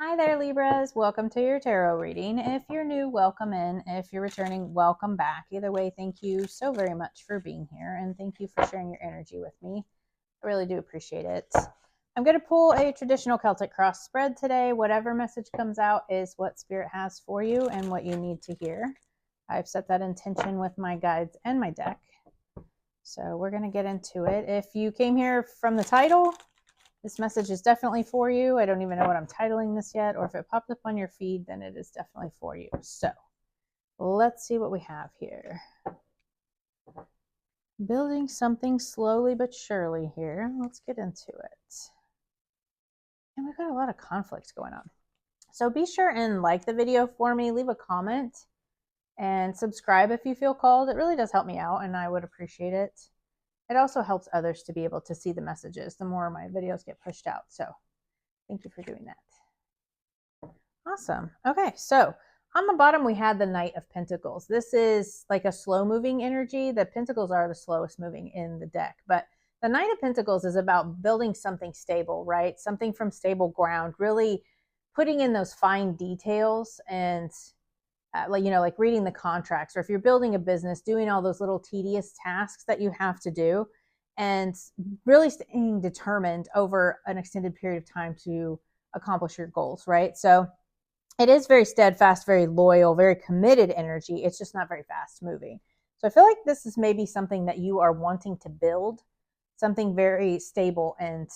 Hi there, Libras. Welcome to your tarot reading. If you're new, welcome in. If you're returning, welcome back. Either way, thank you so very much for being here and thank you for sharing your energy with me. I really do appreciate it. I'm going to pull a traditional Celtic cross spread today. Whatever message comes out is what Spirit has for you and what you need to hear. I've set that intention with my guides and my deck. So we're going to get into it. If you came here from the title, this message is definitely for you. I don't even know what I'm titling this yet, or if it popped up on your feed, then it is definitely for you. So let's see what we have here. Building something slowly but surely here. Let's get into it. And we've got a lot of conflict going on. So be sure and like the video for me, leave a comment, and subscribe if you feel called. It really does help me out, and I would appreciate it. It also helps others to be able to see the messages the more my videos get pushed out. So thank you for doing that. Awesome. Okay, so on the bottom we had the Knight of Pentacles. This is like a slow moving energy. The Pentacles are the slowest moving in the deck, but the Knight of Pentacles is about building something stable, right? Something from stable ground, really putting in those fine details and like reading the contracts, or if you're building a business, doing all those little tedious tasks that you have to do, and really staying determined over an extended period of time to accomplish your goals, right? So it is very steadfast, very loyal, very committed energy. It's just not very fast moving. So I feel like this is maybe something that you are wanting to build, something very stable and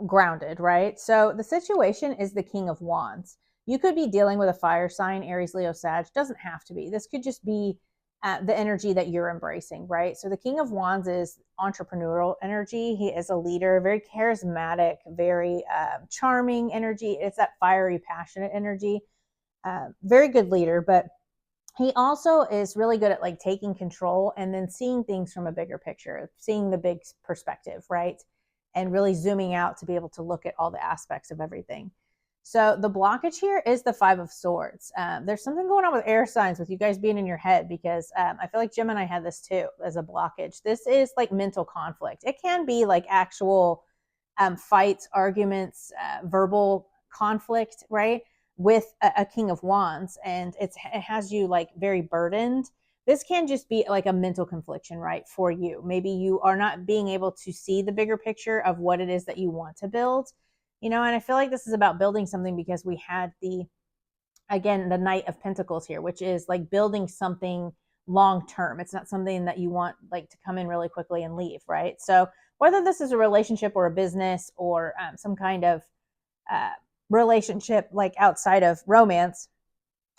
grounded, right? So the situation is the King of Wands. You could be dealing with a fire sign, Aries, Leo, Sag. Doesn't have to be. This could just be the energy that you're embracing, right? So the King of Wands is entrepreneurial energy. He is a leader, very charismatic, very charming energy. It's that fiery, passionate energy. Very good leader, but he also is really good at like taking control and then seeing things from a bigger picture, seeing the big perspective, right? And really zooming out to be able to look at all the aspects of everything. So the blockage here is the Five of Swords. There's something going on with air signs with you guys being in your head, because I feel like Gemini had this too as a blockage. This is like mental conflict. It can be like actual fights, arguments, verbal conflict, right? With a King of Wands, and it has you like very burdened. This can just be like a mental confliction, right? For you, maybe you are not being able to see the bigger picture of what it is that you want to build, and I feel like this is about building something, because we had the Knight of Pentacles here, which is like building something long term. It's not something that you want like to come in really quickly and leave, right? So whether this is a relationship or a business, or some kind of uh, relationship like outside of romance,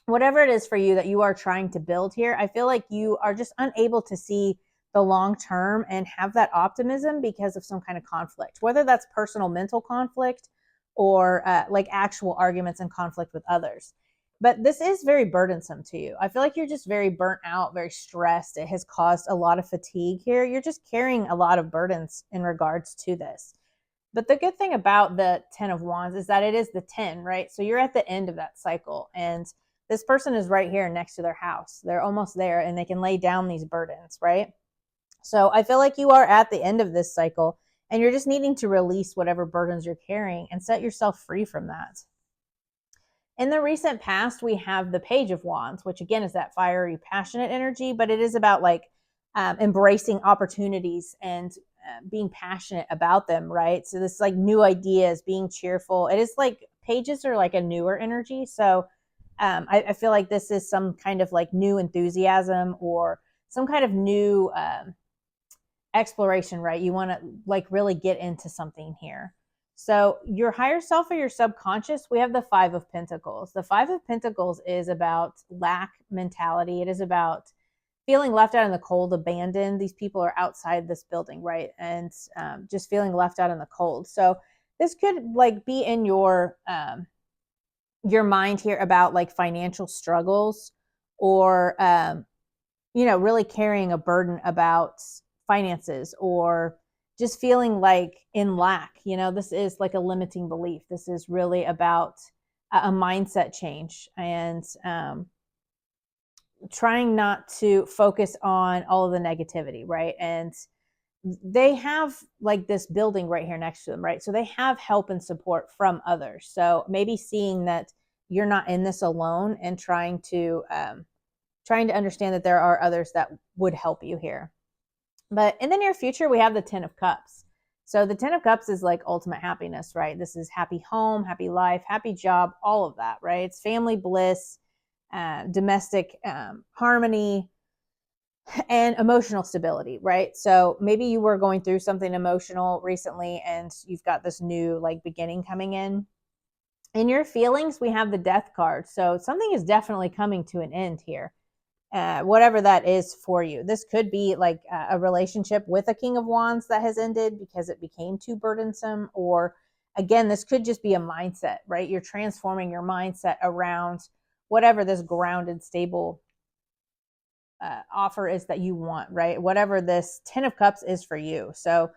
whatever it is for you that you are trying to build here, I feel like you are just unable to see the long term and have that optimism because of some kind of conflict, whether that's personal mental conflict or like actual arguments and conflict with others. But this is very burdensome to you. I feel like you're just very burnt out, very stressed. It has caused a lot of fatigue here. You're just carrying a lot of burdens in regards to this. But the good thing about the 10 of Wands is that it is the 10, right? So you're at the end of that cycle, and this person is right here next to their house. They're almost there, and they can lay down these burdens, right? So I feel like you are at the end of this cycle, and you're just needing to release whatever burdens you're carrying and set yourself free from that. In the recent past, we have the Page of Wands, which again is that fiery, passionate energy, but it is about like embracing opportunities and being passionate about them, right? So this like new ideas, being cheerful. It is like pages are like a newer energy. So I feel like this is some kind of like new enthusiasm or some kind of new exploration, right? You want to like really get into something here. So your higher self or your subconscious, we have the Five of Pentacles. The Five of Pentacles is about lack mentality. It is about feeling left out in the cold, abandoned. These people are outside this building, right? And just feeling left out in the cold. So this could like be in your mind here about like financial struggles, or really carrying a burden about finances, or just feeling like in lack. This is like a limiting belief. This is really about a mindset change, and trying not to focus on all of the negativity, right? And they have like this building right here next to them, right? So they have help and support from others. So maybe seeing that you're not in this alone and trying to understand that there are others that would help you here. But in the near future, we have the 10 of Cups. So the 10 of Cups is like ultimate happiness, right? This is happy home, happy life, happy job, all of that, right? It's family bliss, domestic harmony, and emotional stability, right? So maybe you were going through something emotional recently and you've got this new like beginning coming in. In your feelings, we have the Death card. So something is definitely coming to an end here. Whatever that is for you. This could be like a relationship with a King of Wands that has ended because it became too burdensome. Or again, this could just be a mindset, right? You're transforming your mindset around whatever this grounded, stable offer is that you want, right? Whatever this 10 of Cups is for you. So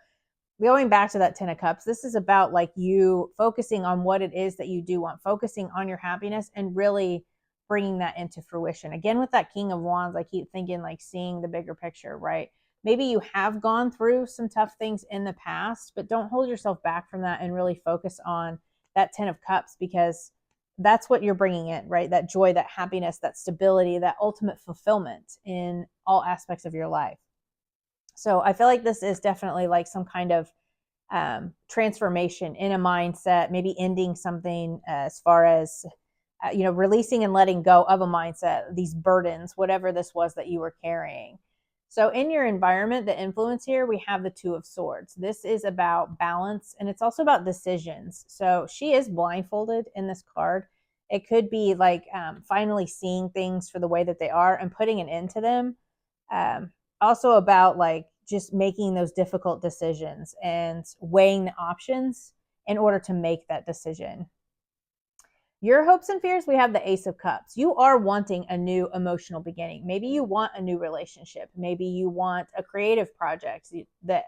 going back to that 10 of Cups, this is about like you focusing on what it is that you do want, focusing on your happiness and really bringing that into fruition. Again, with that King of Wands, I keep thinking like seeing the bigger picture, right? Maybe you have gone through some tough things in the past, but don't hold yourself back from that and really focus on that 10 of Cups, because that's what you're bringing in, right? That joy, that happiness, that stability, that ultimate fulfillment in all aspects of your life. So I feel like this is definitely like some kind of transformation in a mindset, maybe ending something as far as, releasing and letting go of a mindset, these burdens, whatever this was that you were carrying. So in your environment, the influence here, we have the Two of Swords. This is about balance, and it's also about decisions. So she is blindfolded in this card. It could be like finally seeing things for the way that they are and putting an end to them. Also about like just making those difficult decisions and weighing the options in order to make that decision. Your hopes and fears, we have the Ace of Cups. You are wanting a new emotional beginning. Maybe you want a new relationship. Maybe you want a creative project. The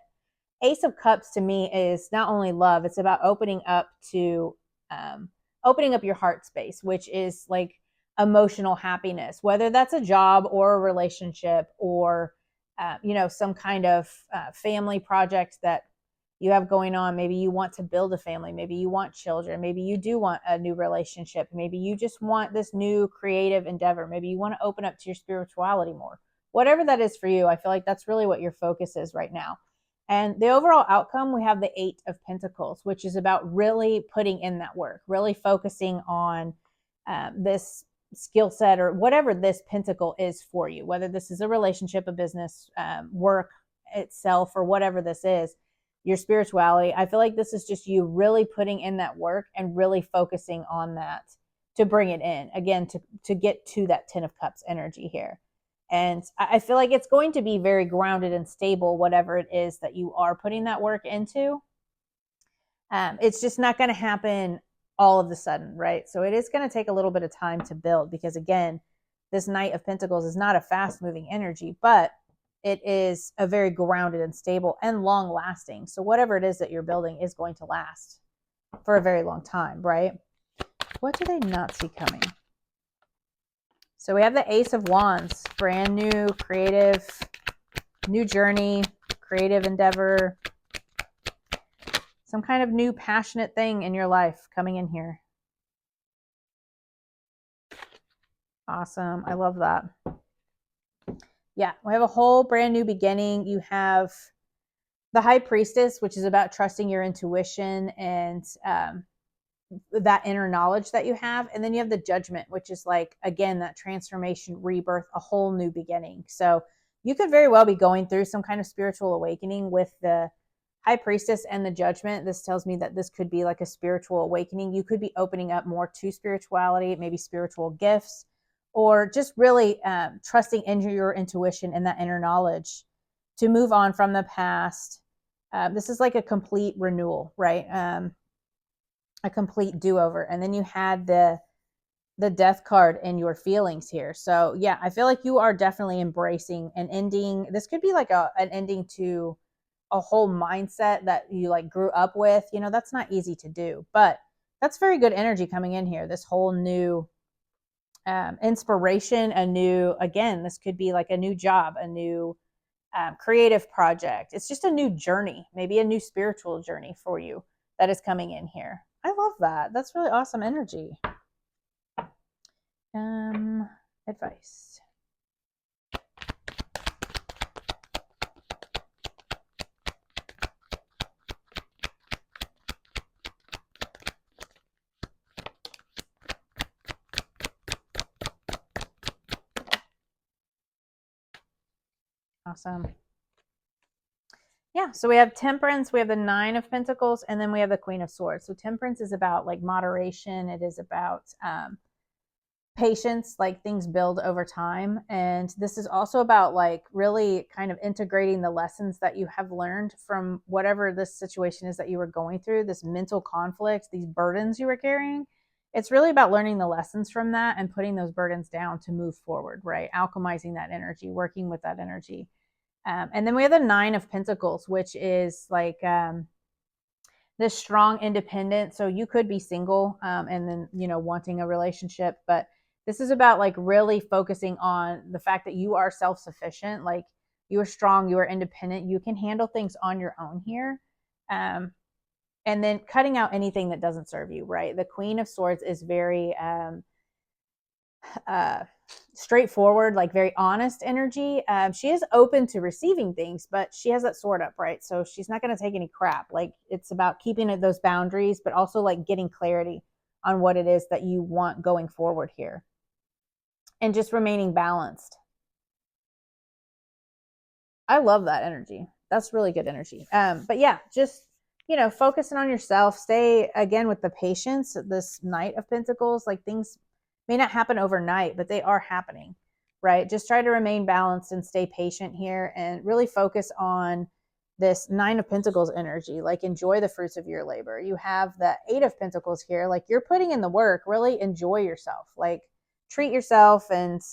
Ace of Cups to me is not only love, it's about opening up your heart space, which is like emotional happiness, whether that's a job or a relationship or, some kind of family project that you have going on. Maybe you want to build a family. Maybe you want children. Maybe you do want a new relationship. Maybe you just want this new creative endeavor. Maybe you want to open up to your spirituality more. Whatever that is for you, I feel like that's really what your focus is right now. And the overall outcome, we have the Eight of Pentacles, which is about really putting in that work, really focusing on this skill set or whatever this pentacle is for you, whether this is a relationship, a business, work itself, or whatever this is, your spirituality. I feel like this is just you really putting in that work and really focusing on that to bring it in, again, to get to that 10 of Cups energy here. And I feel like it's going to be very grounded and stable, whatever it is that you are putting that work into. It's just not going to happen all of a sudden, right? So it is going to take a little bit of time to build, because again, this Knight of Pentacles is not a fast moving energy, but it is a very grounded and stable and long lasting. So whatever it is that you're building is going to last for a very long time, right? What do they not see coming? So we have the Ace of Wands, brand new, creative, new journey, creative endeavor, some kind of new passionate thing in your life coming in here. Awesome. I love that. Yeah, we have a whole brand new beginning. You have the High Priestess, which is about trusting your intuition and that inner knowledge that you have. And then you have the Judgment, which is like, again, that transformation, rebirth, a whole new beginning. So you could very well be going through some kind of spiritual awakening with the High Priestess and the Judgment. This tells me that this could be like a spiritual awakening. You could be opening up more to spirituality, maybe spiritual gifts, or just really trusting into your intuition and that inner knowledge to move on from the past. This is like a complete renewal, right? A complete do-over. And then you had the Death card in your feelings here. So yeah, I feel like you are definitely embracing an ending. This could be like an ending to a whole mindset that you like grew up with. That's not easy to do, but that's very good energy coming in here. This whole new inspiration, again, this could be like a new job, a new creative project. It's just a new journey, maybe a new spiritual journey for you that is coming in here. I love that. That's really awesome energy. Advice. Awesome. Yeah, so we have Temperance, we have the Nine of Pentacles, and then we have the Queen of Swords. So Temperance is about like moderation. It is about patience, like things build over time. And this is also about like really kind of integrating the lessons that you have learned from whatever this situation is that you were going through, this mental conflict, these burdens you were carrying. It's really about learning the lessons from that and putting those burdens down to move forward, right? Alchemizing that energy, working with that energy. And then we have the Nine of Pentacles, which is like this strong independent. So you could be single and then, you know, wanting a relationship. But this is about like really focusing on the fact that you are self-sufficient. Like you are strong, you are independent. You can handle things on your own here. And then cutting out anything that doesn't serve you, right? The Queen of Swords is very straightforward, like very honest energy. She is open to receiving things, but she has that sword up, right? So she's not going to take any crap. Like it's about keeping those boundaries, but also like getting clarity on what it is that you want going forward here and just remaining balanced. I love that energy. That's really good energy. But yeah, just, you know, focusing on yourself, stay again with the patience, this Knight of Pentacles, like things may not happen overnight, but they are happening, right? Just try to remain balanced and stay patient here and really focus on this Nine of Pentacles energy. Like enjoy the fruits of your labor. You have the Eight of Pentacles here. Like you're putting in the work, really enjoy yourself, like treat yourself and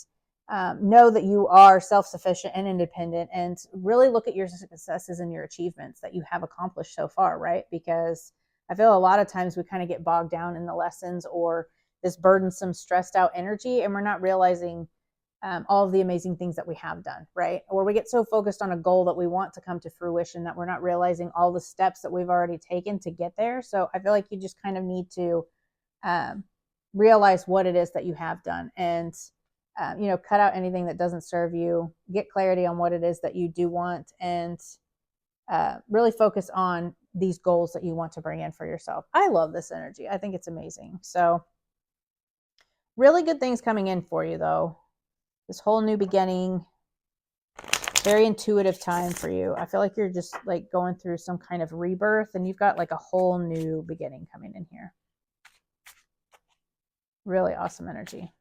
know that you are self-sufficient and independent and really look at your successes and your achievements that you have accomplished so far, right? Because I feel a lot of times we kind of get bogged down in the lessons or this burdensome, stressed out energy, and we're not realizing all of the amazing things that we have done, right? Or we get so focused on a goal that we want to come to fruition that we're not realizing all the steps that we've already taken to get there. So I feel like you just kind of need to realize what it is that you have done and, you know, cut out anything that doesn't serve you, get clarity on what it is that you do want, and really focus on these goals that you want to bring in for yourself. I love this energy. I think it's amazing. So really good things coming in for you, though. This whole new beginning, very intuitive time for you. I feel like you're just like going through some kind of rebirth and you've got like a whole new beginning coming in here. Really awesome energy.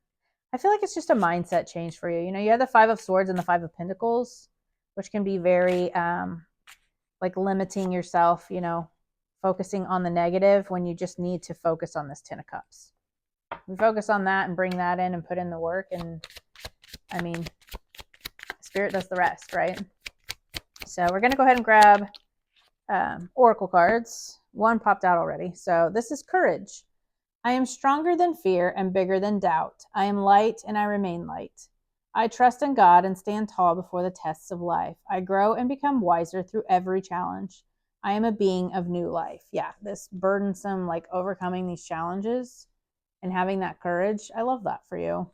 I feel like it's just a mindset change for you. You know, you have the Five of Swords and the Five of Pentacles, which can be very like limiting yourself, you know, focusing on the negative when you just need to focus on this Ten of Cups. We focus on that and bring that in and put in the work. And I mean, Spirit does the rest, right? So we're going to go ahead and grab Oracle cards. One popped out already. So this is Courage. I am stronger than fear and bigger than doubt. I am light and I remain light. I trust in God and stand tall before the tests of life. I grow and become wiser through every challenge. I am a being of new life. Yeah, this burdensome, like overcoming these challenges and having that courage. I love that for you.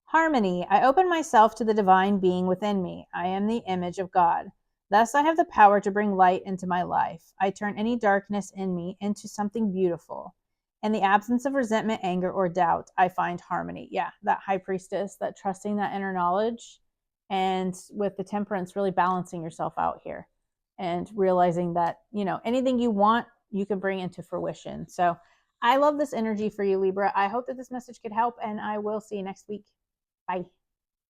Harmony. I open myself to the divine being within me. I am the image of God. Thus I have the power to bring light into my life. I turn any darkness in me into something beautiful. In the absence of resentment, anger, or doubt, I find harmony. Yeah, that High Priestess, that trusting that inner knowledge, and with the Temperance, really balancing yourself out here and realizing that, you know, anything you want, you can bring into fruition. So I love this energy for you, Libra. I hope that this message could help, and I will see you next week. Bye.